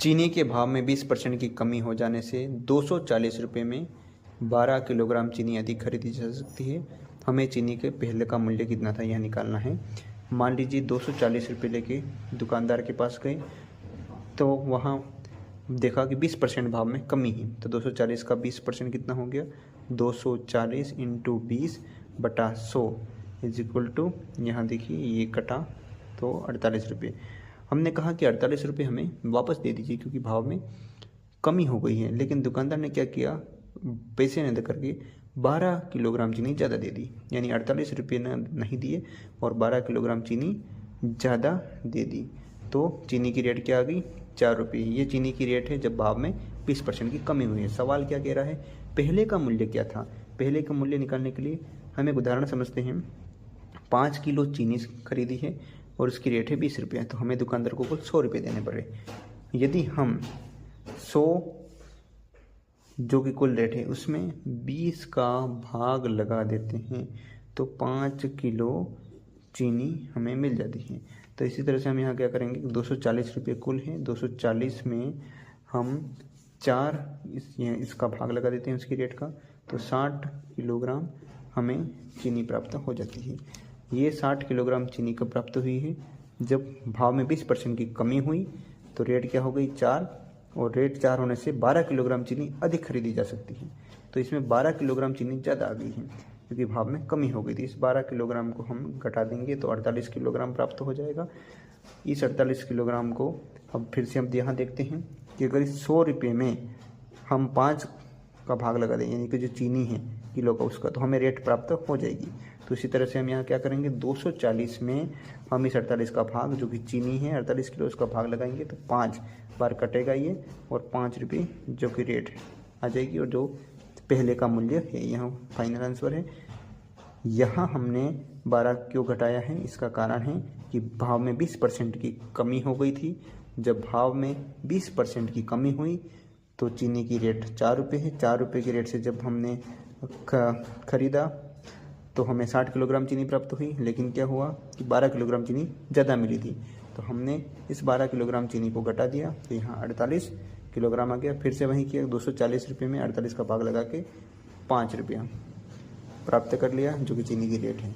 चीनी के भाव में 20% की कमी हो जाने से 240 रुपये में 12 किलोग्राम चीनी अधिक खरीदी जा सकती है। हमें चीनी के पहले का मूल्य कितना था यह निकालना है। मान लीजिए 240 रुपये लेके दुकानदार के पास गए, तो वहाँ देखा कि 20% भाव में कमी है, तो 240 का 20% कितना हो गया, 240 इंटू 20/100 इज इक्वल टू, यहाँ देखिए ये कटा तो 48 रुपये। हमने कहा कि 48 रुपये हमें वापस दे दीजिए क्योंकि भाव में कमी हो गई है, लेकिन दुकानदार ने क्या किया, पैसे न दे करके 12 किलोग्राम चीनी ज़्यादा दे दी, यानी 48 रुपये नहीं दिए और 12 किलोग्राम चीनी ज़्यादा दे दी। तो चीनी की रेट क्या आ गई, 4 रुपये। ये चीनी की रेट है जब भाव में 20% की कमी हुई है। सवाल क्या कह रहा है, पहले का मूल्य क्या था। पहले का मूल्य निकालने के लिए हम एक उदाहरण समझते हैं। 5 किलो चीनी खरीदी है और उसकी रेट है 20 रुपये, तो हमें दुकानदार को कुल 100 रुपये देने पड़े। यदि हम 100 जो कि कुल रेट है उसमें 20 का भाग लगा देते हैं तो 5 किलो चीनी हमें मिल जाती है। तो इसी तरह से हम यहाँ क्या करेंगे, 240 रुपये कुल है, 240 में हम 4 इसका भाग लगा देते हैं उसकी रेट का, तो 60 किलोग्राम हमें चीनी प्राप्त हो जाती है। ये 60 किलोग्राम चीनी कब प्राप्त हुई है, जब भाव में 20% की कमी हुई, तो रेट क्या हो गई 4, और रेट 4 होने से 12 किलोग्राम चीनी अधिक खरीदी जा सकती है। तो इसमें 12 किलोग्राम चीनी ज़्यादा आ गई है क्योंकि भाव में कमी हो गई थी। इस 12 किलोग्राम को हम घटा देंगे तो 48 किलोग्राम प्राप्त हो जाएगा। इस 48 किलोग्राम को अब फिर से हम यहाँ देखते हैं कि अगर इस 100 रुपये में हम 5 का भाग लगा दें, यानी कि जो चीनी है किलो का उसका, तो हमें रेट प्राप्त हो जाएगी। तो इसी तरह से हम यहाँ क्या करेंगे, 240 में हम इस 48 का भाग, जो कि चीनी है 48 किलो, उसका भाग लगाएंगे तो 5 बार कटेगा ये, और 5 रुपये जो कि रेट आ जाएगी, और जो पहले का मूल्य है यहाँ फाइनल आंसर है। यहाँ हमने 12 क्यों घटाया है, इसका कारण है कि भाव में 20% की कमी हो गई थी। जब भाव में 20% की कमी हुई तो चीनी की रेट 4 रुपये है। 4 रुपये की रेट से जब हमने खरीदा तो हमें 60 किलोग्राम चीनी प्राप्त हुई, लेकिन क्या हुआ कि 12 किलोग्राम चीनी ज़्यादा मिली थी, तो हमने इस 12 किलोग्राम चीनी को घटा दिया, तो यहाँ 48 किलोग्राम आ गया। फिर से वहीं किया, 240 रुपये में 48 का भाग लगा के 5 रुपया प्राप्त कर लिया, जो कि चीनी की रेट है।